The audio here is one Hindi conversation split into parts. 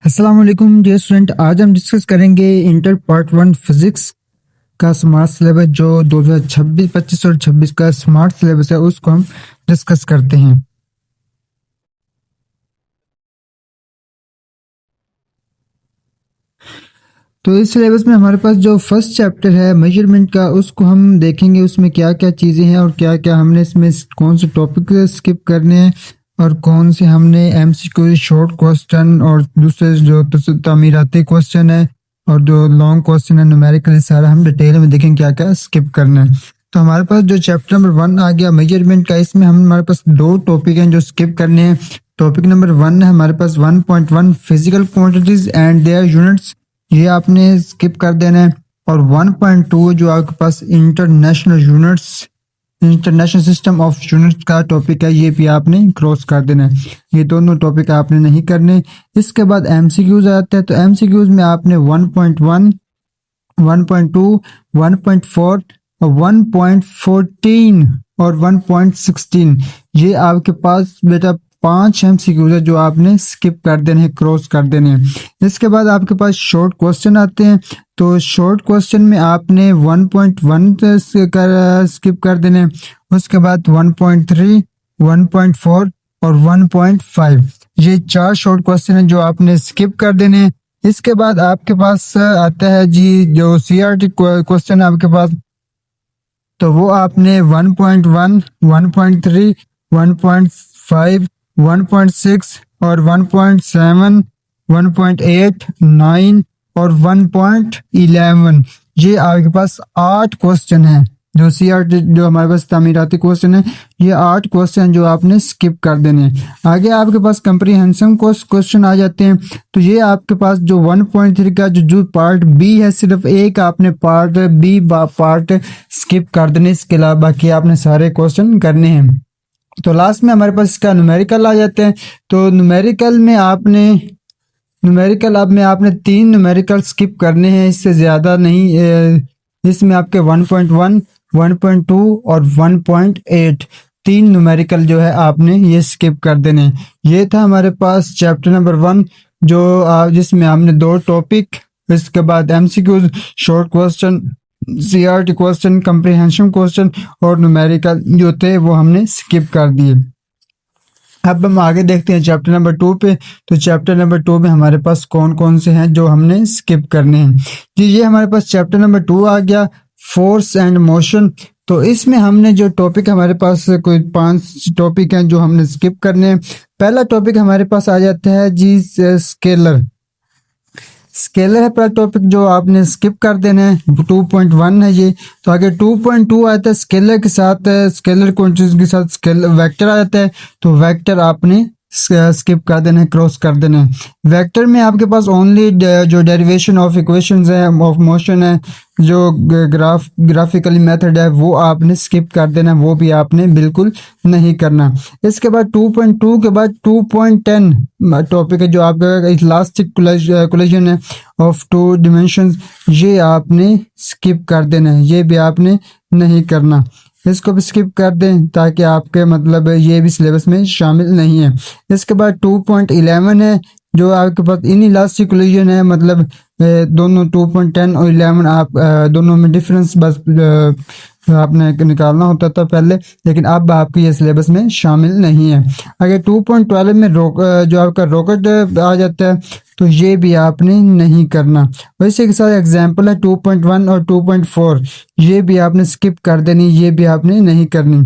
अस्सलाम वालेकुम डियर स्टूडेंट। आज हम डिस्कस करेंगे इंटर पार्ट 1 फिजिक्स का स्मार्ट सिलेबस जो 2026 25 और 26 का स्मार्ट सिलेबस है उसको हम डिस्कस करते हैं। तो इस सिलेबस में हमारे पास जो फर्स्ट चैप्टर है मेजरमेंट का उसको हम देखेंगे, उसमें क्या क्या चीज़ें हैं और क्या क्या हमने इसमें कौन से टॉपिक स्किप करने हैं और कौन से हमने एमसीक्यू शॉर्ट क्वेश्चन और दूसरे जो तामीराती क्वेश्चन है और जो लॉन्ग क्वेश्चन है न्यूमेरिकल, सारा हम डिटेल में देखेंगे क्या क्या स्किप करना है। तो हमारे पास जो चैप्टर नंबर 1 आ गया मेजरमेंट का, इसमें हमारे पास दो टॉपिक हैं जो स्किप करने हैं। टॉपिक नंबर 1 है हमारे पास 1.1 physical quantities and their units, ये आपने स्किप कर देना है। और 1.2 जो आपके पास international units, international system of units का टॉपिक है, ये भी आपने क्रॉस कर देना है। ये दोनों टॉपिक आपने नहीं करने। इसके बाद एमसीक्यूज आते हैं, तो एमसीक्यूज में आपने 1.1, 1.2, 1.4 और 1.14 और 1.16, ये आपके पास बेटा 5 एमसीक्यूज है जो आपने स्किप कर देने हैं, क्रॉस कर देने हैं। इसके बाद आपके पास शॉर्ट क्वेश्चन आते हैं, तो शॉर्ट क्वेश्चन में आपने 1.1 स्किप कर देने हैं। उसके बाद 1.3, 1.4 और 1.5, ये 4 शॉर्ट क्वेश्चन है जो आपने स्किप कर देने हैं। इसके बाद आपके पास आता है जी जो सीआरटी क्वेश्चन आपके पास, तो वो आपने 1.1, 1.3, 1.5, 1.6 और 1.7, 1.8, 9 और 1.11, ये आपके पास 8 क्वेश्चन है जो सीआरटी जो हमारे पास तामीराती क्वेश्चन है, ये 8 क्वेश्चन जो आपने स्किप कर देने हैं। आगे आपके पास कंप्रीहेंशन क्वेश्चन आ जाते हैं, तो ये आपके पास जो 1.3 का जो पार्ट बी है, सिर्फ एक आपने पार्ट बी पार्ट स्किप कर देने, इसके अलावा बाकी आपने सारे क्वेश्चन करने हैं। तो लास्ट में हमारे पास इसका न्यूमेरिकल आ जाते हैं, तो न्यूमेरिकल अब में आपने 3 न्यूमेरिकल स्किप करने हैं, इससे ज़्यादा नहीं। इसमें आपके 1.1, 1.2 और 1.8 3 न्यूमेरिकल जो है आपने ये स्किप कर देने हैं। ये था हमारे पास चैप्टर नंबर 1 जो जिसमें हमने 2 टॉपिक, इसके बाद MCQs, short question, CRT question, comprehension question और न्यूमेरिकल जो थे वो हमने स्किप कर दिए। अब हम आगे देखते हैं चैप्टर नंबर 2 पे। तो चैप्टर नंबर 2 में हमारे पास कौन कौन से हैं जो हमने स्किप करने हैं जी। ये हमारे पास चैप्टर नंबर 2 आ गया, फोर्स एंड मोशन। तो इसमें हमने जो टॉपिक, हमारे पास कोई 5 टॉपिक हैं जो हमने स्किप करने हैं। पहला टॉपिक हमारे पास आ जाता है जी स्केलर। स्केलर है पहला टॉपिक जो आपने स्किप कर देना है, 2.1 है ये। तो आगे 2.2 आता है स्केलर के साथ, स्केलर क्वांटिटीज के साथ स्केलर वेक्टर आ जाता है, तो वेक्टर आपने स्किप कर देना है, क्रॉस कर देना है। वेक्टर में आपके पास ओनली जो डेरिवेशन ऑफ इक्वेशंस है, ऑफ मोशन है, जो ग्राफिकली मेथड है वो आपने स्किप कर देना है, वो भी आपने बिल्कुल नहीं करना। इसके बाद 2.2 के बाद 2.10 टॉपिक है जो आपका इलास्टिक कोलिजन है ऑफ 2 डिमेंशंस, ये आपने स्किप कर देना है, ये भी आपने नहीं करना। इसको भी स्किप कर दें ताकि आपके मतलब ये भी सिलेबस में शामिल नहीं है। इसके बाद 2.11 है जो आपके पास इन इलास्टिक कोलिजन है, मतलब दोनों 2.10 और 11 आप दोनों में डिफरेंस बस आपने निकालना होता था पहले, लेकिन अब आपके ये सिलेबस में शामिल नहीं है। अगर 2.12 में जो आपका रॉकेट आ जाता है, तो ये भी आपने नहीं करना। वैसे के साथ एग्जाम्पल है 2.1 और 2.4, ये भी आपने स्किप कर देनी, ये भी आपने नहीं करनी।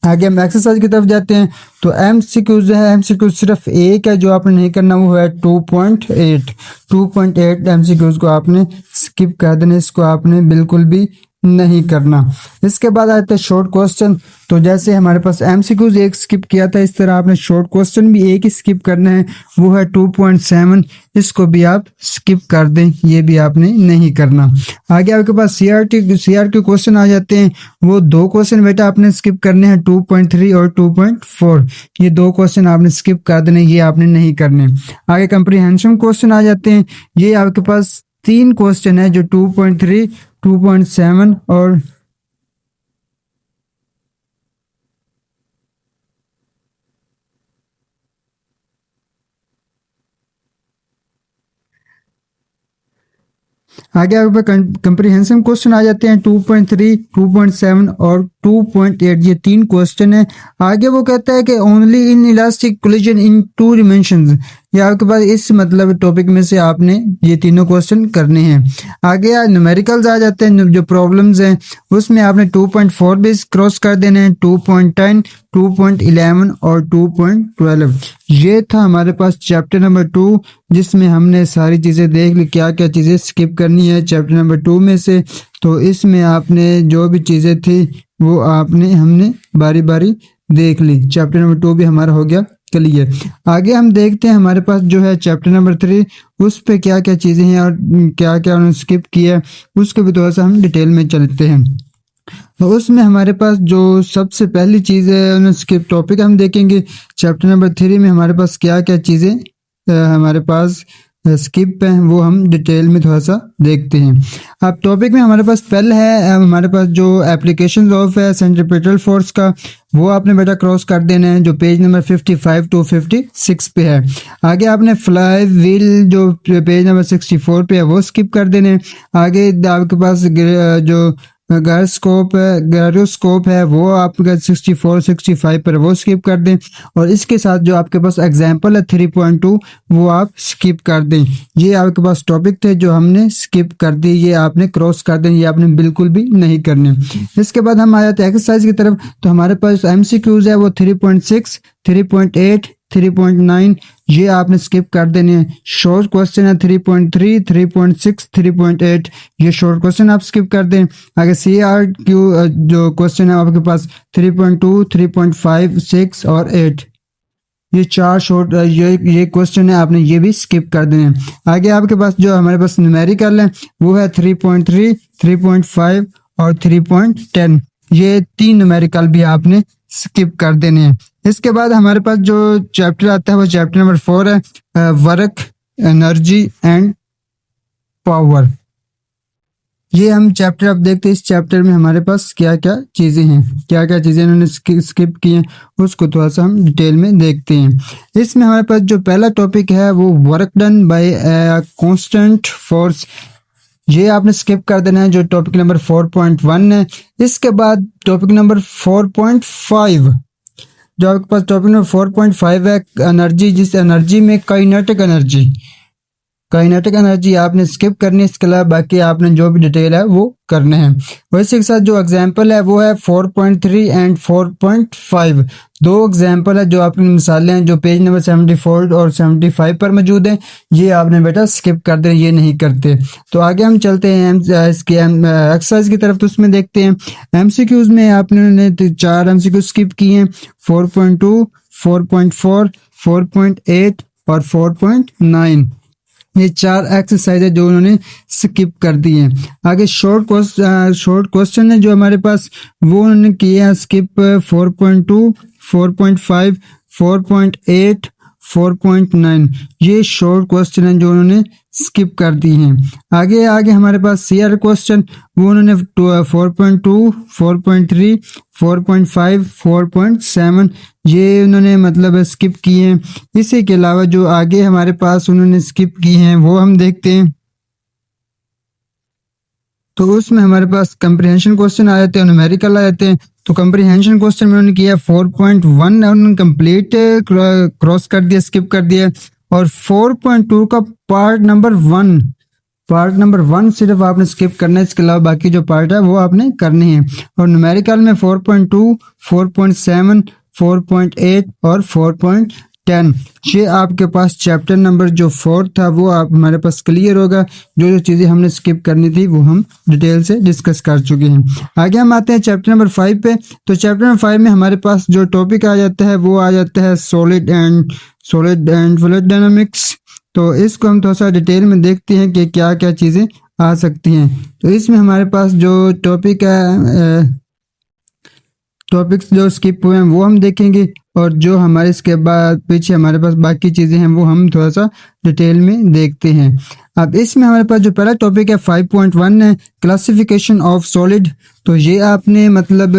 आगे हम एक्सरसाइज की तरफ जाते हैं, तो एमसीक्यूज है, एमसीक्यूज सिर्फ एक है जो आपने नहीं करना, वो है 2.8। 2.8 एमसीक्यूज को आपने स्किप कर देना, इसको आपने बिल्कुल भी नहीं करना। इसके बाद आता है शॉर्ट क्वेश्चन। तो जैसे हमारे पास एमसीक्यूज एक स्किप किया था, इस तरह आपने शॉर्ट क्वेश्चन भी एक ही स्किप करना है, वो है 2.7, इसको भी आप स्किप कर दें, ये भी आपने नहीं करना। आगे आपके पास सीआरटी क्वेश्चन आ जाते हैं, वो 2 क्वेश्चन बेटा आपने स्किप करने हैं, 2.3 और 2.4, ये 2 क्वेश्चन आपने स्किप कर देने, ये आपने नहीं करने। आगे कंप्रीहेंशन क्वेश्चन आ जाते हैं, ये आपके पास 3 क्वेश्चन है जो 2.3, 2.7 और आगे आपके पास कंप्रीहेंसिव क्वेश्चन आ जाते हैं 2.3, 2.7 और 2.8, ये 3 क्वेश्चन है। आगे वो कहता है कि only in elastic collision in 2 dimensions, ये आपके पास इस मतलब टॉपिक में से आपने ये तीनों क्वेश्चन करने हैं। आगे न्यूमेरिकल्स आ जाते हैं, जो प्रॉब्लम्स हैं उसमें आपने 2.4 भी क्रॉस कर देने हैं, 2.10, 2.11 और 2.12। ये था हमारे पास चैप्टर नंबर 2, जिसमें हमने सारी चीज़ें देख ली, क्या क्या चीज़ें स्किप करनी है चैप्टर नंबर 2 में से। तो इसमें आपने जो भी चीज़ें थी वो हमने बारी बारी देख ली। चैप्टर नंबर 2 भी हमारा हो गया क्लियर। आगे हम देखते हैं हमारे पास जो है चैप्टर नंबर 3, उस पे क्या क्या चीज़ें हैं और क्या क्या उन्होंने स्किप किया है, उसके भी थोड़ा सा हम डिटेल में चलते हैं। तो उसमें हमारे पास जो सबसे पहली चीज़ है उन्हें स्किप टॉपिक हम देखेंगे। चैप्टर नंबर 3 में हमारे पास क्या क्या चीज़ें हमारे पास स्किप है वो हम डिटेल में थोड़ा सा देखते हैं। अब टॉपिक में हमारे पास पहले है हमारे पास जो एप्लीकेशन ऑफ है सेंट्रीपिटल फोर्स का, वो आपने बेटा क्रॉस कर देना है, जो पेज नंबर 55 to 56 पे है। आगे आपने फ्लाई व्हील जो पेज नंबर 64 पे है वो स्किप कर देने। आगे आपके पास जो गायरोस्कोप है वो आपका 64 65 पर वो स्किप कर दें, और इसके साथ जो आपके पास एग्जांपल है 3.2 वो आप स्किप कर दें। ये आपके पास टॉपिक थे जो हमने स्किप कर दी, ये आपने क्रॉस कर दें, ये आपने बिल्कुल भी नहीं करने। इसके बाद हम आ जाते हैं एक्सरसाइज की तरफ। तो हमारे पास एमसीक्यूज है वो 3.6, 3.8, 3.9 ये आपने स्किप कर देने हैं। शॉर्ट क्वेश्चन है 3.3, 3.6, 3.8 ये शॉर्ट क्वेश्चन आप स्किप कर दें। आगे CRQ जो क्वेश्चन है आपके पास 3.2, 3.5, 6 और 8 ये 4 शॉर्ट ये क्वेश्चन है, आपने ये भी स्किप कर देने हैं। आगे आपके पास जो हमारे पास न्यूमेरिकल है वो है 3.3, 3.5 और 3.10 ये 3 न्यूमेरिकल भी आपने स्किप कर देने हैं। इसके बाद हमारे पास जो चैप्टर आता है वो चैप्टर नंबर 4 है वर्क, एनर्जी एंड पावर। ये हम चैप्टर अब देखते हैं, इस चैप्टर में हमारे पास क्या क्या चीज़ें हैं, क्या क्या चीज़ें इन्होंने स्किप की हैं उसको थोड़ा सा हम डिटेल में देखते हैं। इसमें हमारे पास जो पहला टॉपिक है वो work done by constant force, ये आपने स्किप कर देना है, जो टॉपिक नंबर 4.1 है। इसके बाद टॉपिक नंबर 4.5 जो आपके पास टॉपिक नंबर 4.5 है एनर्जी, जिस एनर्जी में काइनेटिक एनर्जी आपने स्किप करनी है। इसके अलावा बाकी आपने जो भी डिटेल है वो करने हैं। वैसे के साथ जो एग्जांपल है वो है 4.3 एंड 4.5 दो एग्जांपल है, जो आपकी मिसालें हैं जो पेज नंबर 74 और 75 पर मौजूद हैं, ये आपने बेटा स्किप कर दें, ये नहीं करते। तो आगे हम चलते हैं इसके एक्सरसाइज की तरफ। तो उसमें देखते हैं एमसीक्यूज में आपने 4 एमसीक्यू स्किप किए हैं, 4.2, 4.4, 4.8 और 4.9 ये 4 एक्सरसाइज है जो उन्होंने स्किप कर दी हैं। आगे शॉर्ट क्वेश्चन है जो हमारे पास वो उन्होंने किए हैं स्किप 4.2, 4.5, 4.8, 4.9 ये शॉर्ट क्वेश्चन है जो उन्होंने स्किप कर दी हैं। आगे हमारे पास सीआर क्वेश्चन वो उन्होंने 4.2, 4.3, 4.5, 4.7 ये उन्होंने मतलब स्किप किए हैं। इसी के अलावा जो आगे हमारे पास उन्होंने स्किप किए हैं वो हम देखते हैं। तो उसमें हमारे पास कंप्रीहेंशन क्वेश्चन आ जाते हैं, न्यूमेरिकल आ जाते हैं। तो कंप्रीहेंशन क्वेश्चन में उन्होंने किया 4.1 उन्होंने कंप्लीट क्रॉस कर दिया, स्किप कर दिया, और 4.2 का पार्ट नंबर 1 सिर्फ आपने स्किप करना है, इसके अलावा बाकी जो पार्ट है वो आपने करने हैं। और न्यूमेरिकल में 4.2, 4.7, 4.8 और 4.10 ये आपके पास चैप्टर नंबर जो 4 था वो आप हमारे पास क्लियर होगा। जो चीज़ें हमने स्किप करनी थी वो हम डिटेल से डिस्कस कर चुके हैं। आगे हम आते हैं चैप्टर नंबर 5 पे। तो चैप्टर नंबर 5 में हमारे पास जो टॉपिक आ जाता है वो आ जाता है सॉलिड एंड फ्लूइड डायनामिक्स। तो इसको हम थोड़ा सा डिटेल में देखते हैं कि क्या क्या चीज़ें आ सकती हैं। तो इसमें हमारे पास जो टॉपिक्स जो स्किप हुए हैं वो हम देखेंगे, और जो हमारे इसके बाद पीछे हमारे पास बाकी चीज़ें हैं वो हम थोड़ा सा डिटेल में देखते हैं। अब इसमें हमारे पास जो पहला टॉपिक है 5.1 है क्लासिफिकेशन ऑफ सॉलिड। तो ये आपने मतलब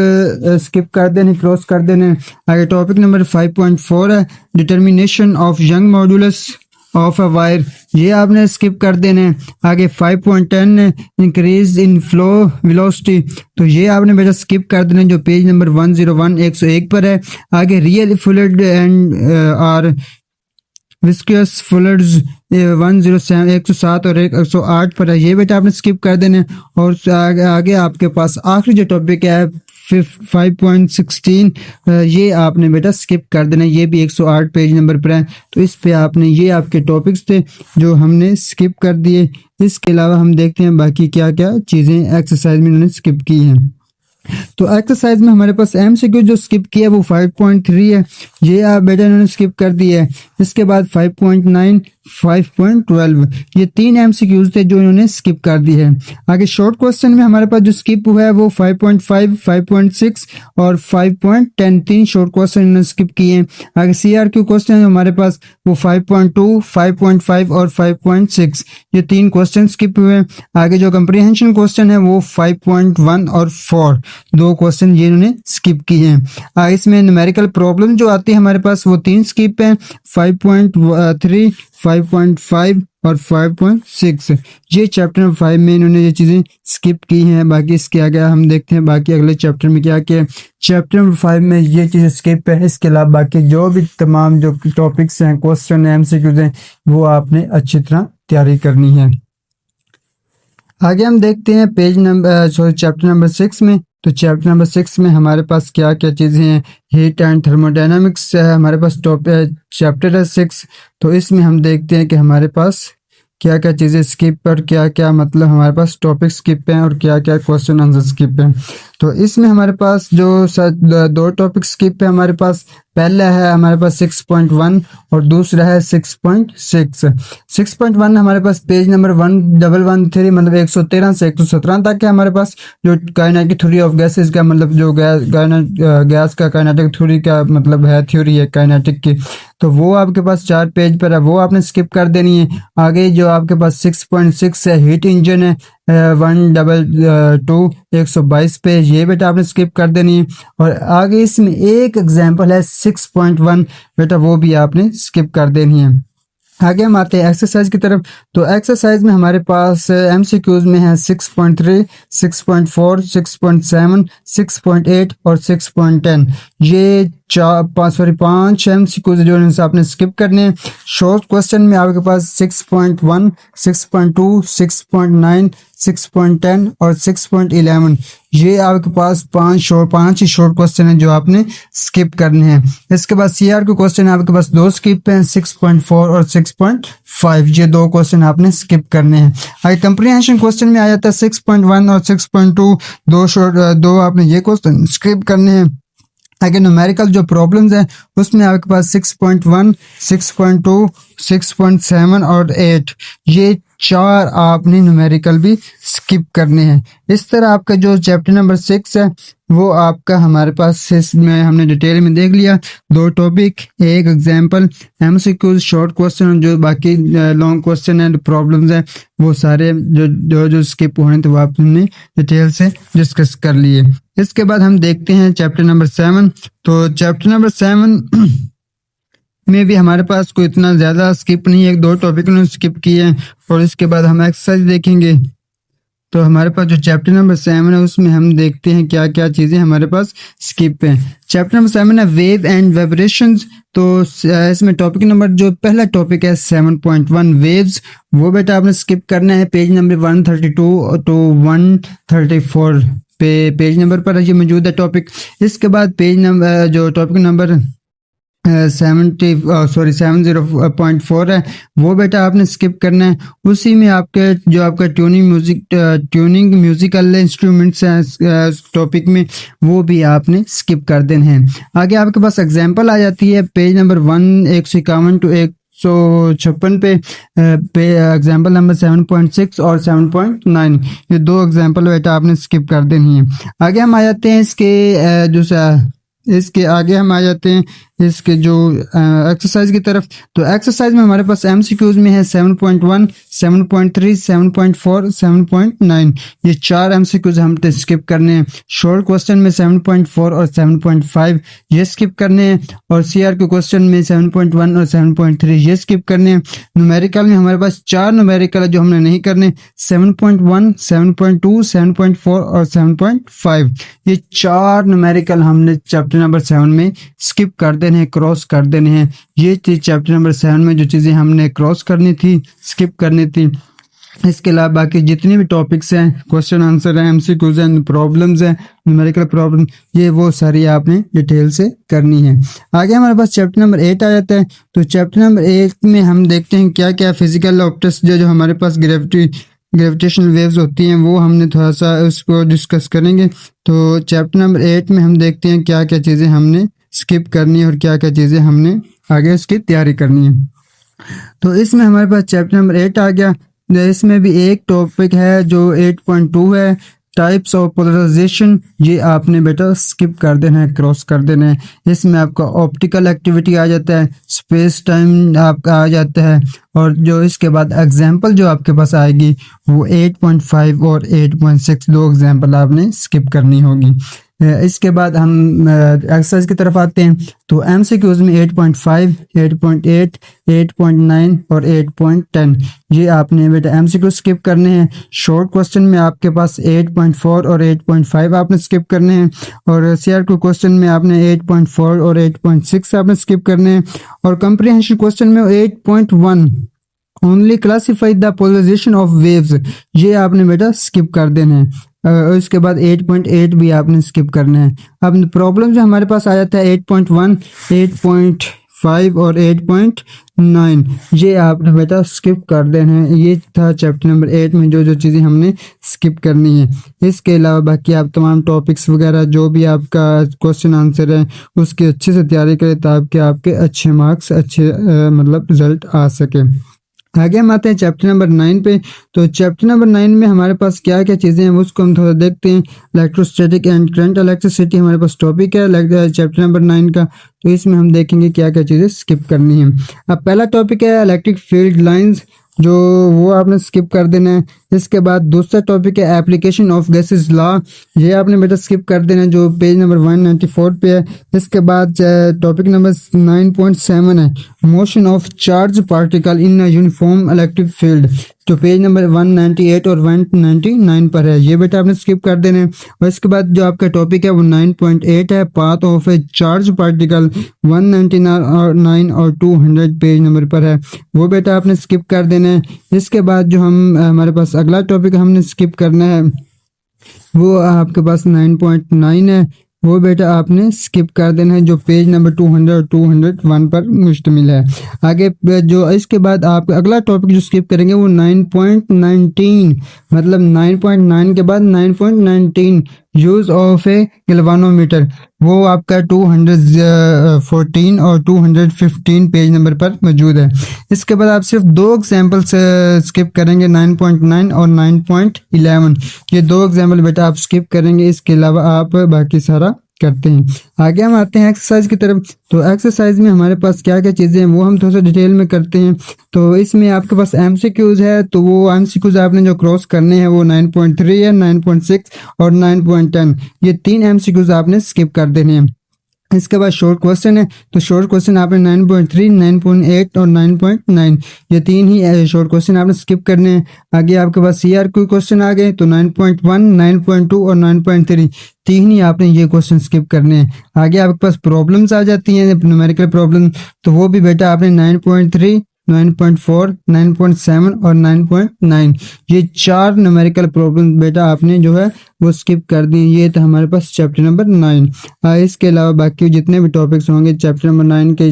स्किप कर देने, क्रॉस कर देने। आगे टॉपिक नंबर 5.4 है determination of young modulus. Of a wire, ये आपने स्किप कर देना है। आगे 5.10 इंक्रीज इन फ्लो वेलोसिटी, तो ये आपने बेटा स्किप कर देना है, जो पेज नंबर 101 101 पर है। आगे real fluid and or viscous fluids 107 107 और 108 पर है, ये बेटा आपने स्किप कर देना है। और आगे आपके पास आखिरी जो टॉपिक है 5.16, ये आपने बेटा स्किप कर देना, ये भी 108 पेज नंबर पर है। तो इस पे आपने, ये आपके टॉपिक्स थे जो हमने स्किप कर दिए। इसके अलावा हम देखते हैं बाकी क्या क्या चीज़ें एक्सरसाइज में इन्होंने स्किप की हैं। तो एक्सरसाइज में हमारे पास एमसीक्यू जो स्किप किया वो 5.3 है, ये आप बेटा इन्होंने स्किप कर दिया है। इसके बाद 5.9 5.12, ये 3 एमसीक्यूज थे जो इन्होंने स्किप कर दी है। आगे शॉर्ट क्वेश्चन में हमारे पास जो स्किप हुआ है वो 5.5 5.6 और 5.10, 3 शॉर्ट क्वेश्चन इन्होंने स्किप किए हैं। आगे सीआरक्यू क्वेश्चन है हमारे पास वो 5.2 5.5 और 5.6, ये 3 क्वेश्चन स्किप हुए हैं। आगे जो कंप्रीहेंशन क्वेश्चन है वो 5.1 और 4, 2 क्वेश्चन ये इन्होंने स्किप किए हैं। इसमें न्यूमेरिकल प्रॉब्लम जो आती है हमारे पास वो 3 स्किप हैं, 5.3 5.5 और 5.6, ये चैप्टर 5 में इन्होंने ये चीज़ें स्किप की हैं। बाकी इसके आगे हम देखते हैं बाकी अगले चैप्टर में क्या क्या। चैप्टर 5 में ये चीज़ें स्किप है, इसके अलावा बाकी जो भी तमाम जो टॉपिक्स हैं, क्वेश्चन एमसीक्यूज हैं, वो आपने अच्छी तरह तैयारी करनी है। आगे हम देखते हैं पेज नंबर चैप्टर नंबर 6 में। तो चैप्टर नंबर 6 में हमारे पास क्या क्या चीज़ें हैं, हीट एंड थर्मोडायनामिक्स है हमारे पास चैप्टर है 6। तो इसमें हम देखते हैं कि हमारे पास क्या क्या चीज़ें स्किप और क्या क्या मतलब हमारे पास टॉपिक स्किप हैं और क्या क्या क्वेश्चन आंसर स्किप हैं। तो इसमें हमारे पास जो 2 टॉपिक स्किप है हमारे पास, पहला है हमारे पास 6.1 और दूसरा है 6.6। 6.1 हमारे पास पेज नंबर 1113 मतलब 113 से 117 तक है हमारे पास, जो काइनेटिक थ्योरी ऑफ गैसेस का मतलब जो गैस का काइनेटिक थ्योरी का मतलब है, थ्योरी है काइनेटिक की। तो वो आपके पास 4 पेज पर है, वो आपने स्किप कर देनी है। आगे जो आपके पास 6.6 है हीट इंजन है 122 122 पे, ये बेटा आपने स्किप कर देनी है। और आगे इसमें एक एग्जांपल है 6.1, बेटा वो भी आपने स्किप कर देनी है। आगे हम आते हैं एक्सरसाइज की तरफ। तो एक्सरसाइज में हमारे पास एमसीक्यूज में है 6.3 6.4 6.7 6.8 और 6.10, ये 5 एमसीक्यूज जो आपने स्किप करने हैं। शॉर्ट क्वेश्चन में आपके पास 6.1 6.2 6.9 6.10 और 6.11, ये आपके पास 5 ही शॉर्ट क्वेश्चन है जो आपने स्किप करने हैं। इसके बाद सीआर के क्वेश्चन आपके पास 2 स्किप हैं, 6.4 और 6.5, ये 2 क्वेश्चन आपने स्किप करने हैं। आगे कंप्रीहेंशन क्वेश्चन में आ जाता है 6.1 और 6.2, 2 आपने ये क्वेश्चन स्किप करने हैं। आगे न्यूमेरिकल जो प्रॉब्लम्स हैं उसमें आपके पास 6.1 6.2 6.7 और 8, ये 4 आपने न्यूमेरिकल भी स्किप करने हैं। इस तरह आपका जो चैप्टर नंबर 6 है वो आपका हमारे पास इसमें हमने डिटेल में देख लिया, 2 टॉपिक, एक एग्जांपल, एमसीक्यूज, शॉर्ट क्वेश्चन, जो बाकी लॉन्ग क्वेश्चन है प्रॉब्लम्स हैं वो सारे जो स्किप होने थे वो आपने डिटेल से डिस्कस कर लिए। इसके बाद हम देखते हैं चैप्टर नंबर 7। तो चैप्टर नंबर 7 में भी हमारे पास कोई इतना ज़्यादा स्किप नहीं है, 2 टॉपिक उन्होंने स्किप किए हैं। और इसके बाद हम एक्सरसाइज देखेंगे। तो हमारे पास जो चैप्टर नंबर 7 है उसमें हम देखते हैं क्या क्या चीज़ें हमारे पास स्किप हैं। चैप्टर नंबर 7 है वेव एंड वाइब्रेशंस। तो इसमें टॉपिक नंबर जो पहला टॉपिक है 7.1 वेव्स, वो बेटा आपने स्किप करना है, पेज नंबर 132 टू 134 पे पेज नंबर पर ये मौजूद है टॉपिक। इसके बाद पेज नंबर जो टॉपिक नंबर 7.4 है वो बेटा आपने स्किप करना है। उसी में आपके जो आपका ट्यूनिंग म्यूजिकल इंस्ट्रूमेंट्स हैं टॉपिक में, वो भी आपने स्किप कर देने हैं। आगे आपके पास एग्जांपल आ जाती है पेज नंबर 151 टू 156 पे एग्जाम्पल नंबर 7.6 और 7.9, ये 2 एग्जाम्पल बेटा आपने स्किप कर देनी है। आगे हम आ जाते हैं इसके आगे हम आ जाते हैं इसके जो एक्सरसाइज की तरफ। तो एक्सरसाइज में हमारे पास एमसीक्यूज में है 7.1, 7.3, 7.4, 7.9। ये 4 एमसीक्यूज हमने स्किप करने हैं। शॉर्ट क्वेश्चन में 7.4 और 7.5 ये स्किप करने हैं, और सीआर के क्वेश्चन में 7.1 और 7.3 ये स्किप करने हैं। न्यूमेरिकल में हमारे पास 4 न्यूमेरिकल है जो हमने नहीं करने, 7.1, 7.2, 7.4 और 7.5। ये 4 न्यूमेरिकल हमने चैप्टर नंबर 7 में स्किप कर देने हैं, क्रॉस कर देने हैं। ये थी चैप्टर नंबर 7 में जो चीज़ें हमने क्रॉस करनी थी, स्किप करनी थी। इसके अलावा बाकी जितने भी टॉपिक्स हैं, क्वेश्चन आंसर हैं, एमसीक्यूज हैं, प्रॉब्लम्स हैं, न्यूमेरिकल प्रॉब्लम, ये वो सारी आपने डिटेल से करनी है। आगे हमारे पास चैप्टर नंबर 8 आ जाता है। तो चैप्टर नंबर 8 में हम देखते हैं क्या क्या फिजिकल ऑब्जेक्ट्स जो हमारे पास ग्रेविटेशनल वेव्स होती हैं वो हमने थोड़ा सा उसको डिस्कस करेंगे। तो चैप्टर नंबर 8 में हम देखते हैं क्या क्या चीज़ें हमने स्किप करनी है और क्या क्या चीज़ें हमने आगे इसकी तैयारी करनी है। तो इसमें हमारे पास चैप्टर नंबर 8 आ गया। इसमें भी एक टॉपिक है जो 8.2 है, टाइप्स ऑफ पोलराइजेशन। ये आपने बेटा स्किप कर देना है, क्रॉस कर देना है। इसमें आपका ऑप्टिकल एक्टिविटी आ जाता है, स्पेस टाइम आपका आ जाता है, और जो इसके बाद एग्जाम्पल जो आपके पास आएगी वो 8.5 और 8.6 दो एग्जाम्पल आपने स्किप करनी होगी। इसके बाद हम एक्सरसाइज की तरफ आते हैं। तो एमसीक्यूज में 8.5, 8.8, 8.9 और 8.10 ये आपने बेटा एमसीक्यू स्किप करने हैं। शॉर्ट क्वेश्चन में आपके पास 8.4 और 8.5 आपने स्किप करने हैं, और सीआरक्यू क्वेश्चन में आपने 8.4 और 8.6 आपने स्किप करने हैं, और कंप्रीहेंशन क्वेश्चन में 8.1 only classify the polarization of waves ये आपने बेटा स्किप कर देना है। और इसके बाद 8.8 भी आपने स्किप करना है। अब प्रॉब्लम जो हमारे पास आ जाता है 8.1, 8.5 और 8.9 ये आपने बेटा स्किप कर देना है। ये था चैप्टर नंबर 8 में जो जो चीज़ें हमने स्किप करनी है। इसके अलावा बाकी आप तमाम टॉपिक्स वगैरह जो भी आपका क्वेश्चन आंसर है उसकी अच्छे से तैयारी करें ताकि आपके अच्छे मार्क्स, अच्छे मतलब रिजल्ट आ सके। आगे हम आते हैं चैप्टर नंबर 9 पे। तो चैप्टर नंबर 9 में हमारे पास क्या क्या चीज़ें हैं उसको हम थोड़ा देखते हैं। इलेक्ट्रोस्टैटिक एंड करंट इलेक्ट्रिसिटी हमारे पास टॉपिक है चैप्टर नंबर 9 का। तो इसमें हम देखेंगे क्या क्या चीज़ें स्किप करनी है। अब पहला टॉपिक है इलेक्ट्रिक फील्ड लाइंस, जो वो आपने स्किप कर देना है। इसके बाद दूसरा टॉपिक है एप्लीकेशन ऑफ गैसेस लॉ, ये आपने बेटा स्किप कर देना है जो पेज नंबर 194 पे है। इसके बाद टॉपिक नंबर 9.7 है motion of charge particle in uniform electric field, जो पेज नंबर 198 और 199 पर है, ये बेटा आपने स्किप कर देना है। और इसके बाद जो आपका टॉपिक है वो 9.8 है path of A charge particle, 199 और 200 पेज नंबर पर है, वो बेटा आपने स्किप कर देना है। इसके बाद जो हम हमारे पास अगला टॉपिक हमने स्किप करना है वो आपके पास 9.9 है, वो बेटा आपने स्किप कर देना है जो पेज नंबर 200 और 201 पर मुश्तमिल है। आगे जो इसके बाद आप अगला टॉपिक जो स्किप करेंगे वो 9.19 मतलब 9.9 के बाद 9.19 यूज ऑफ ए गैल्वानोमीटर, वो आपका 214 और 215 पेज नंबर पर मौजूद है। इसके बाद आप सिर्फ दो एग्जाम्पल्स स्किप करेंगे 9.9 और 9.11, ये दो एग्जाम्पल बेटा आप स्किप करेंगे। इसके अलावा आप बाकी सारा करते हैं। आगे हम आते हैं एक्सरसाइज की तरफ। तो एक्सरसाइज में हमारे पास क्या क्या चीज़ें हैं वो हम थोड़ा सा डिटेल में करते हैं। तो इसमें आपके पास एमसीक्यूज है, तो वो एमसीक्यूज आपने जो क्रॉस करने हैं वो 9.3 है, 9.6 और 9.10, ये 3 एमसीक्यूज आपने स्किप कर देने हैं। इसके बाद शॉर्ट क्वेश्चन है, तो शॉर्ट क्वेश्चन आपने 9.3, 9.8 और 9.9 ये 3 ही शॉर्ट क्वेश्चन आपने स्किप करने हैं। आगे आपके पास सीआरक्यू क्वेश्चन आ गए, तो 9.1, 9.2 और 9.3 3 ही आपने ये क्वेश्चन स्किप करने हैं। आगे आपके पास प्रॉब्लम्स आ जाती हैं न्यूमेरिकल प्रॉब्लम, तो वो भी बेटा आपने 9.3, 9.4, 9.7 और 9.9 ये 4 न्यूमेरिकल प्रॉब्लम बेटा आपने जो है वो स्किप कर दी। ये था हमारे पास चैप्टर नंबर 9। इसके अलावा बाकी जितने भी टॉपिक्स होंगे चैप्टर नंबर 9 के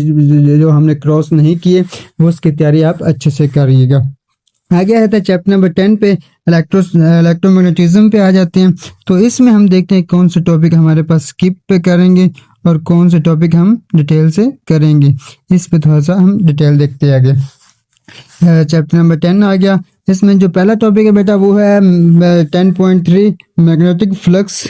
जो हमने क्रॉस नहीं किए वो उसकी तैयारी आप अच्छे से करिएगा। आगे आता है चैप्टर नंबर 10 पे इलेक्ट्रोमैग्नेटिज्म पे आ जाते हैं। तो इसमें हम देखते हैं कौन से टॉपिक हमारे पास स्किप पे करेंगे और कौन से टॉपिक हम डिटेल से करेंगे। इस पे थोड़ा सा हम डिटेल देखते हैं। आगे चैप्टर नंबर 10 आ गया। इसमें जो पहला टॉपिक है बेटा वो है 10.3 मैग्नेटिक फ्लक्स,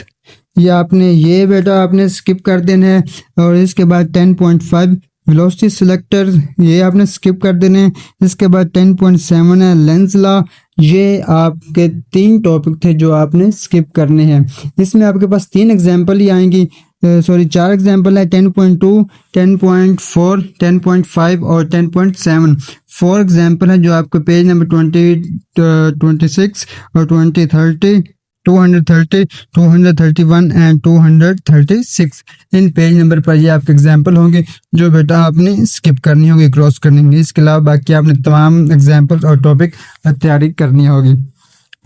ये आपने ये बेटा आपने स्किप कर देना है। और इसके बाद 10.5 वेलोसिटी सिलेक्टर, ये आपने स्किप कर देने हैं। इसके बाद 10.7 है लेंस लॉ। ये आपके 3 टॉपिक थे जो आपने स्किप करने हैं। इसमें आपके पास 3 एग्जाम्पल ही आएंगी, सॉरी 4 एग्जाम्पल है, 10.2, 10.4, 10.5 और 10.7। 4 एग्जाम्पल है जो आपको पेज नंबर 20, 26 और 2030, 230, 231 एंड 236 इन पेज नंबर पर ये आपके एग्जाम्पल होंगे जो बेटा आपने स्किप करनी होगी, क्रॉस करनी होगी। इसके अलावा बाकी आपने तमाम एग्जाम्पल्स और टॉपिक तैयारी करनी होगी।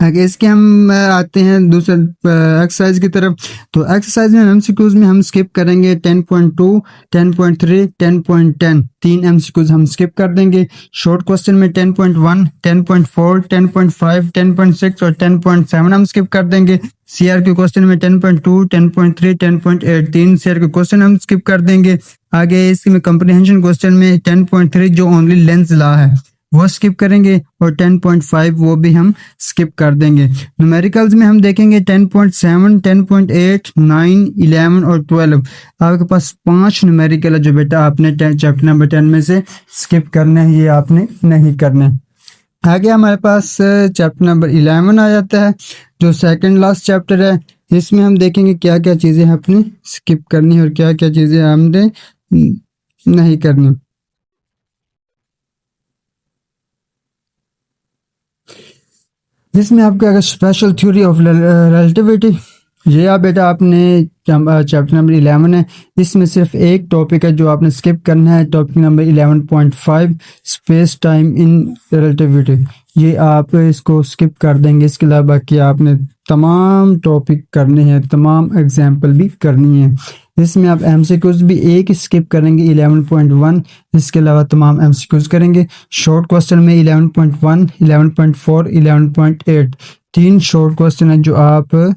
आगे इसके हम आते हैं दूसरे एक्सरसाइज की तरफ। तो एक्सरसाइज में एमसीक्यूज में हम स्किप करेंगे 10.2, 10.3, 10.10 3 एमसीक्यूज हम स्किप कर देंगे। शॉर्ट क्वेश्चन में 10.1, 10.4, 10.5, 10.6 और 10.7 हम स्किप कर देंगे। सीआरक्यू क्वेश्चन में 10.2, 10.3, 10.8 3 सीआरक्यू क्वेश्चन हम स्किप कर देंगे। आगे इसमें कंप्रीहेंशन क्वेश्चन में 10.3 जो ओनली लेंस लॉ है वो स्किप करेंगे और 10.5 वो भी हम स्किप कर देंगे। न्यूमेरिकल्स में हम देखेंगे 10.7, 10.8, 9, 11 और 12। आपके पास 5 न्यूमेरिकल है जो बेटा आपने चैप्टर नंबर 10 में से स्किप करना है, ये आपने नहीं करना। आगे हमारे पास चैप्टर नंबर 11 आ जाता है जो सेकंड लास्ट चैप्टर है। इसमें हम देखेंगे क्या क्या चीज़ें अपनी स्किप करनी और क्या क्या चीज़ें हमने नहीं करनी। इसमें आपका अगर स्पेशल थ्योरी ऑफ रिलेटिविटी, ये आप बेटा आपने चैप्टर नंबर 11 है, इसमें सिर्फ एक टॉपिक है जो आपने स्किप करना है, topic number 11.5 space time in relativity. ये आप इसको स्किप कर देंगे। इसके अलावा बाकी आपने तमाम टॉपिक करने हैं, तमाम एग्जाम्पल भी करनी है। इसमें आप एमसीक्यूज भी एक स्किप करेंगे 11.1, इसके अलावा तमाम एमसीक्यूज करेंगे। शॉर्ट क्वेश्चन में 11.1, 11.4, 11.8 3 शॉर्ट क्वेश्चन है जो आप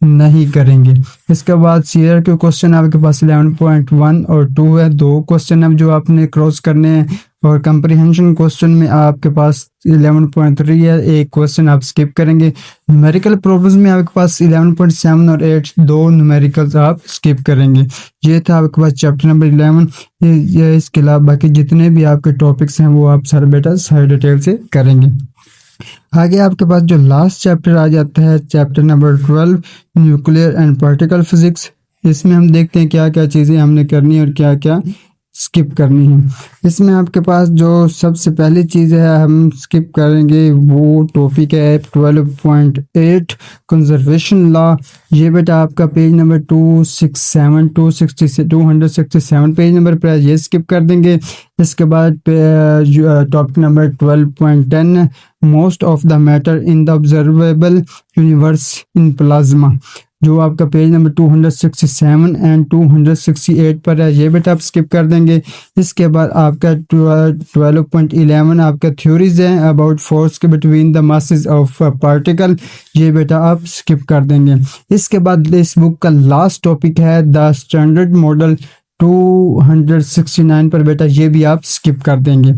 नहीं करेंगे। इसके बाद सीआरक्यू क्वेश्चन आपके पास 11.1 और 2 है, 2 क्वेश्चन है जो आपने क्रॉस करने हैं। और कंप्रीहेंशन क्वेश्चन में आपके पास 11.3 है, एक क्वेश्चन आप स्किप करेंगे। न्यूमेरिकल प्रॉब्लम्स में आपके पास 11.7 और 8 2 न्यूमेरिकल्स आप स्किप करेंगे। ये था आपके पास चैप्टर नंबर 11। ये इसके अलावा बाकी जितने भी आपके टॉपिक्स हैं वो आप सर बेटा सारी डिटेल से करेंगे। आगे आपके पास जो लास्ट चैप्टर आ जाता है chapter number 12 nuclear and particle physics. इसमें हम देखते हैं क्या क्या चीज़ें हमने करनी है और क्या क्या स्किप करनी है। इसमें आपके पास जो सबसे पहली चीज़ है हम स्किप करेंगे वो टॉपिक है 12.8 कंजर्वेशन लॉ। ये बेटा आपका पेज नंबर 267 267 पेज नंबर पर ये स्किप कर देंगे। इसके बाद topic number 12.10 most of the matter in the observable universe in plasma, जो आपका पेज नंबर 267 एंड 268 पर है, ये बेटा आप स्किप कर देंगे। इसके बाद आपका 12.11 आपका थ्योरीज है अबाउट फोर्स के between the masses of particle, ये बेटा आप स्किप कर देंगे। इसके बाद इस बुक का लास्ट टॉपिक है द स्टैंडर्ड मॉडल 269 पर, बेटा ये भी आप स्किप कर देंगे।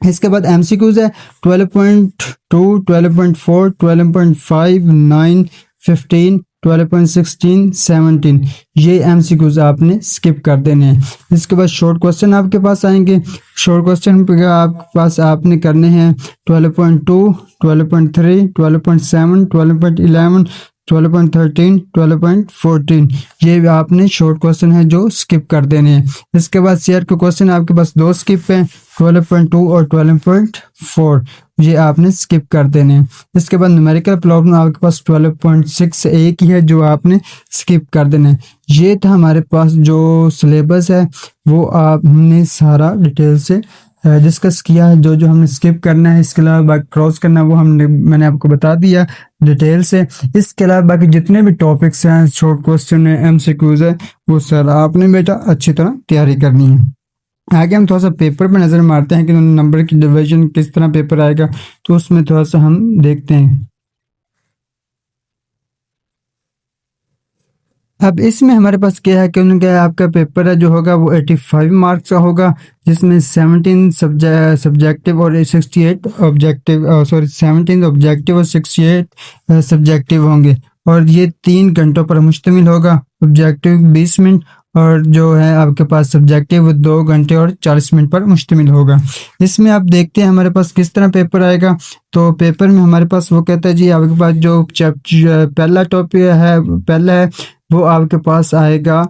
इसके बाद एमसीक्यूज है 12.2, 12.4, 12.5, 9, 15, 12.16, 17 ये एमसीक्यूज आपने स्किप कर देने हैं। इसके बाद शॉर्ट क्वेश्चन आपके पास आएंगे। शॉर्ट क्वेश्चन आपके पास आपने करने हैं 12.2, 12.3, 12.7, 12.11, 12.13, 12.14 ये आपने शॉर्ट क्वेश्चन है जो स्किप कर देने हैं। इसके बाद सीआरक्यू क्वेश्चन आपके पास 2 स्किप हैं 12.2 और 12.4 ये आपने स्किप कर देने हैं। इसके बाद न्यूमेरिकल प्रॉब्लम आपके पास 12.6 एक ही है जो आपने स्किप कर देना है। ये था हमारे पास जो सिलेबस है वो आपने सारा डिटेल से डिस्कस किया है। जो जो हमने स्किप करना है, इसके अलावा क्रॉस करना वो मैंने आपको बता दिया डिटेल से। इसके अलावा बाकी जितने भी टॉपिक्स हैं, शॉर्ट क्वेश्चन है, एमसीक्यूज है, वो सर आपने बेटा अच्छी तरह तैयारी करनी है। आगे हम थोड़ा सा पेपर पे नज़र मारते हैं कि नंबर की डिवीजन किस तरह पेपर आएगा, तो उसमें थोड़ा सा हम देखते हैं। अब इसमें हमारे पास क्या है कि उनका आपका पेपर है जो होगा वो 85 मार्क्स का होगा, जिसमें 17 सब्जेक्टिव और 68 ऑब्जेक्टिव, 17 ऑब्जेक्टिव और 68 सब्जेक्टिव होंगे। और ये 3 घंटों पर मुश्तमिल होगा। ऑब्जेक्टिव 20 मिनट और जो है आपके पास सब्जेक्टिव वो 2 घंटे और 40 मिनट पर मुश्तमिल होगा। इसमें आप देखते हैं हमारे पास किस तरह पेपर आएगा। तो पेपर में हमारे पास वो कहता है जी आपके पास जो पहला टॉपिक है पहला है वो आपके पास आएगा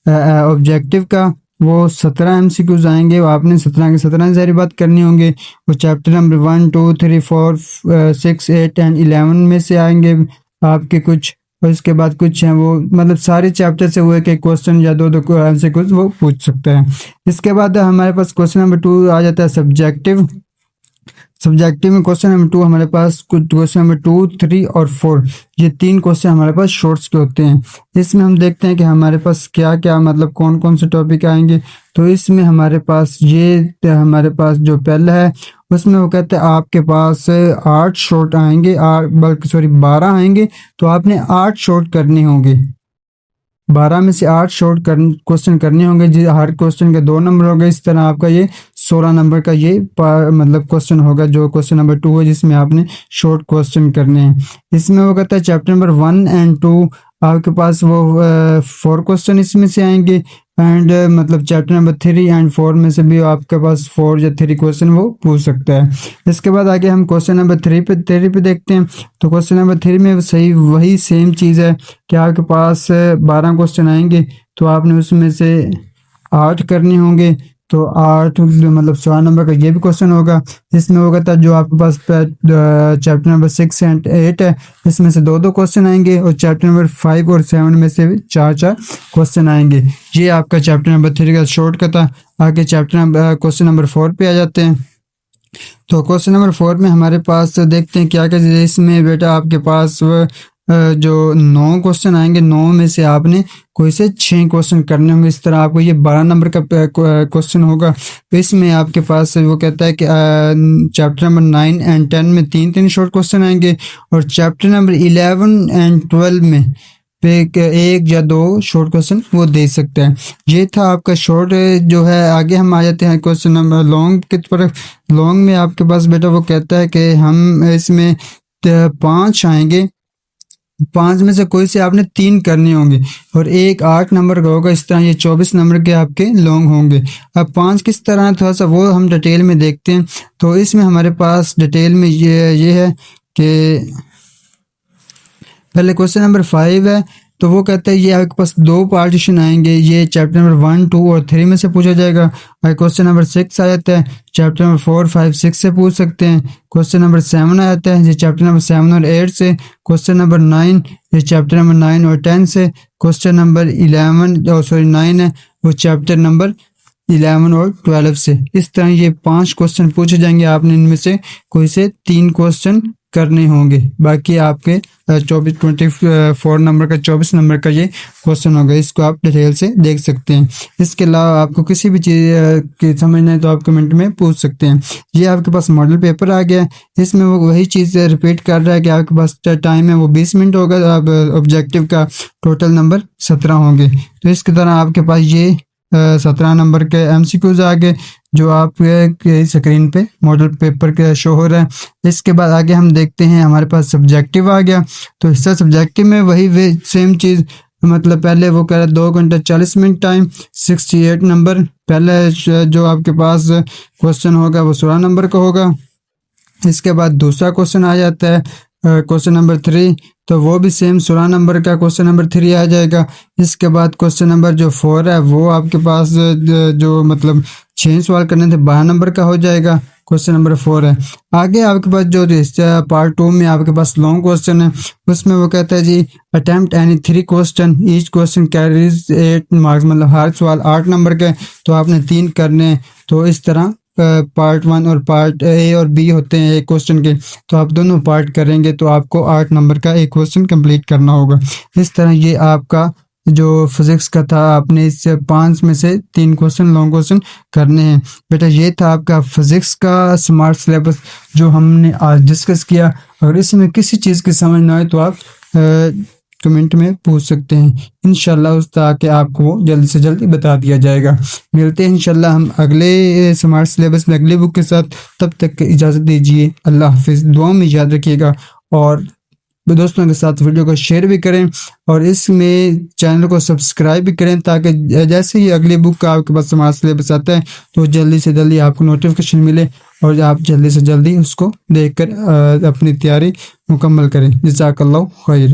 ऑब्जेक्टिव का। वो 17 MCQs आएंगे, वो आपने 17 के 17 सारी बात करनी होंगे। वो चैप्टर नंबर 1 2 3 4 6 8 एंड 11 में से आएंगे आपके कुछ, और इसके बाद कुछ हैं वो मतलब सारे चैप्टर से वो एक एक क्वेश्चन या दो MCQs वो पूछ सकते हैं। इसके बाद हमारे पास क्वेश्चन नंबर 2 आ जाता है सब्जेक्टिव। सब्जेक्टिव में क्वेश्चन नंबर 2 हमारे पास कुछ क्वेश्चन नंबर 2 3 और 4 ये 3 क्वेश्चन हमारे पास शॉर्ट्स के होते हैं। इसमें हम देखते हैं कि हमारे पास क्या क्या मतलब कौन कौन से टॉपिक आएंगे। तो इसमें हमारे पास हमारे पास जो पहला है उसमें वो कहते हैं आपके पास 8 शॉर्ट आएंगे, बल्कि सॉरी 12 आएंगे। तो आपने 8 शॉर्ट करने होंगे, 12 में से 8 शॉर्ट क्वेश्चन करने होंगे जी। हर क्वेश्चन के 2 नंबर होंगे। इस तरह आपका ये 16 नंबर का ये मतलब क्वेश्चन होगा जो क्वेश्चन नंबर 2 है जिसमें आपने शॉर्ट क्वेश्चन करने हैं। इसमें वो कहता है चैप्टर नंबर 1 एंड 2 आपके पास वो 4 क्वेश्चन इसमें से आएंगे एंड मतलब चैप्टर नंबर 3 एंड 4 में से भी आपके पास 4 या 3 क्वेश्चन वो पूछ सकता है। इसके बाद आगे हम क्वेश्चन नंबर 3 पे देखते हैं। तो क्वेश्चन नंबर 3 में सही वही सेम चीज़ है कि आपके पास 12 क्वेश्चन आएंगे, तो आपने उसमें से 8 करने होंगे। तो 8 मतलब 16 नंबर का ये भी क्वेश्चन होगा। इसमें वो कहता है जो आपके पास चैप्टर नंबर 6 एंड 8 है इसमें से 2 क्वेश्चन आएंगे, और चैप्टर नंबर 5 और 7 में से भी 4 क्वेश्चन आएंगे। ये आपका चैप्टर नंबर 3 का शॉर्ट का था। आगे क्वेश्चन नंबर 4 पे आ जाते हैं। तो क्वेश्चन नंबर 4 में हमारे पास देखते हैं क्या क्या चीज़ है। इसमें बेटा आपके पास जो 9 क्वेश्चन आएंगे, 9 में से आपने कोई से 6 क्वेश्चन करने होंगे। इस तरह आपको ये 12 नंबर का क्वेश्चन होगा। तो इसमें आपके पास वो कहता है कि चैप्टर नंबर 9 एंड 10 में 3 शॉर्ट क्वेश्चन आएंगे, और चैप्टर नंबर 11 एंड 12 में पे 1 या 2 शॉर्ट क्वेश्चन वो दे सकते हैं। ये था आपका शॉर्ट जो है। आगे हम आ जाते हैं क्वेश्चन नंबर लॉन्ग की तरफ। लॉन्ग में आपके पास बेटा वो कहता है कि हम इसमें 5 आएंगे, 5 में से कोई से आपने 3 करने होंगे, और एक 8 नंबर का होगा। इस तरह ये 24 नंबर के आपके लॉन्ग होंगे। अब 5 किस तरह थोड़ा सा वो हम डिटेल में देखते हैं। तो इसमें हमारे पास डिटेल में ये है कि पहले क्वेश्चन नंबर 5 है। तो वो कहते हैं ये आपके पास 2 पार्टीशन आएंगे, ये चैप्टर नंबर 1 2 और 3 में से पूछा जाएगा। और क्वेश्चन नंबर 6 आ जाता है, चैप्टर नंबर 4 5 6 से पूछ सकते हैं। क्वेश्चन नंबर 7 आ जाता है, ये चैप्टर नंबर 7 और 8 से। क्वेश्चन नंबर 9 ये चैप्टर नंबर 9 और 10 से। क्वेश्चन नंबर 9 है वो चैप्टर नंबर 11 और 12 से। इस तरह ये 5 क्वेश्चन पूछे जाएंगे, आपने इनमें से कोई से 3 क्वेश्चन करने होंगे। बाकी आपके 24 नंबर का 24 नंबर का ये क्वेश्चन होगा। इसको आप डिटेल से देख सकते हैं। इसके अलावा आपको किसी भी चीज़ की समझना है तो आप कमेंट में पूछ सकते हैं। ये आपके पास मॉडल पेपर आ गया है। इसमें वो वही चीज़ रिपीट कर रहा है कि आपके पास टाइम है वो 20 मिनट होगा। अब ऑब्जेक्टिव का टोटल नंबर 17 होंगे। तो इसकी तरह आपके पास ये 17 नंबर के MCQs आ गए जो आपके स्क्रीन पे मॉडल पेपर के शो हो रहा है। इसके बाद आगे हम देखते हैं हमारे पास सब्जेक्टिव आ गया। तो हिस्सा सब्जेक्टिव में वही सेम चीज़, मतलब पहले वो कह रहा है 2 घंटे 40 मिनट टाइम, 68 नंबर। पहले जो आपके पास क्वेश्चन होगा वो 16 नंबर का होगा। इसके बाद दूसरा क्वेश्चन आ जाता है क्वेश्चन नंबर 3, तो वो भी सेम 16 नंबर का क्वेश्चन नंबर 3 आ जाएगा। इसके बाद क्वेश्चन नंबर जो 4 है वो आपके पास जो मतलब 6 सवाल करने थे 12 नंबर का हो जाएगा। क्वेश्चन नंबर 4 है। आगे आपके पास जो पार्ट 2 में आपके पास लॉन्ग क्वेश्चन है, उसमें वो कहता है जी attempt any 3 question, each question carries 8 marks, मतलब हर सवाल 8 नंबर का है, तो आपने 3 करने हैं। तो इस तरह पार्ट 1 और पार्ट A और B होते हैं एक क्वेश्चन के, तो आप दोनों पार्ट करेंगे तो आपको 8 नंबर का एक क्वेश्चन कंप्लीट करना होगा। इस तरह ये आपका जो फिजिक्स का था, आपने इससे 5 में से 3 क्वेश्चन लॉन्ग क्वेश्चन करने हैं। बेटा ये था आपका फिजिक्स का स्मार्ट सिलेबस जो हमने आज डिस्कस किया। अगर इसमें किसी चीज़ की समझ ना आए तो आप कमेंट में पूछ सकते हैं। इंशाल्लाह ताकि आपको जल्दी से जल्दी बता दिया जाएगा। मिलते हैं इंशाल्लाह हम अगले स्मार्ट सिलेबस में अगले बुक के साथ। तब तक इजाज़त दीजिए। अल्लाह हाफिज़। दुआ में याद रखिएगा और दोस्तों के साथ वीडियो को शेयर भी करें और इसमें चैनल को सब्सक्राइब भी करें, ताकि जैसे ही अगली बुक का आपके पास हमारा सिलेबस आता है तो जल्दी से जल्दी आपको नोटिफिकेशन मिले और आप जल्दी से जल्दी उसको देखकर अपनी तैयारी मुकम्मल करें। जज़ाकल्लाहु खैर।